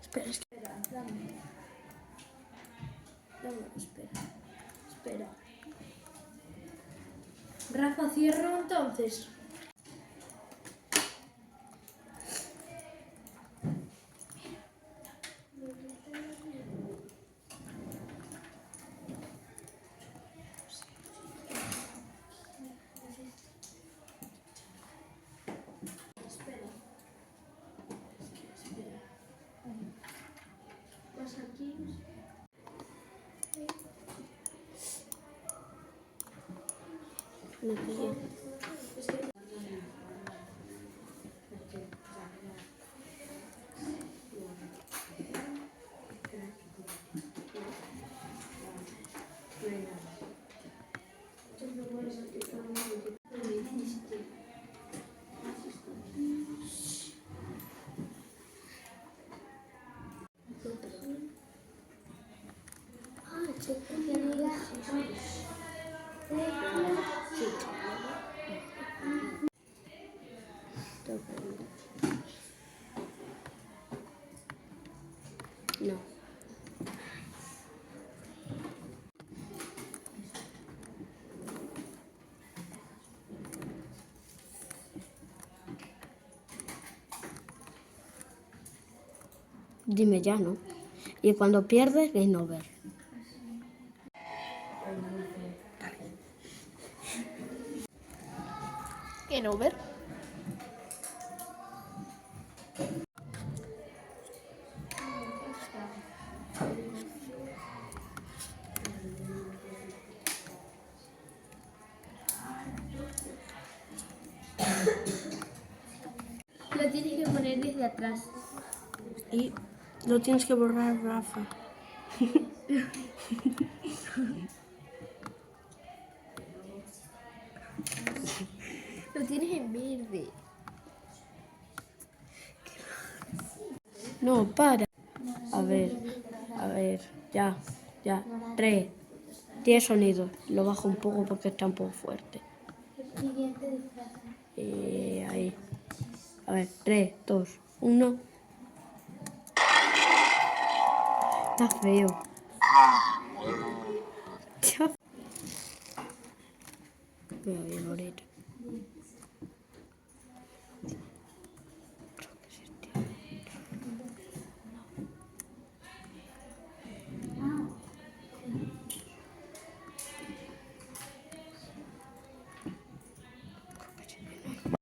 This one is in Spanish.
Espera, es que... Dame. Espera. Rafa, cierro entonces. Vas aquí. Me pillé. No. Dime ya, ¿no? Y cuando pierdes, game over. Game over. Lo tienes que poner desde atrás. Y lo tienes que borrar, Rafa. Lo tienes en verde. No, para. A ver, ya. 3. 10 sonidos. Lo bajo un poco porque está un poco fuerte. Ahí. A ver, 3, 2, 1. Está feo. Voy a ver ahorita.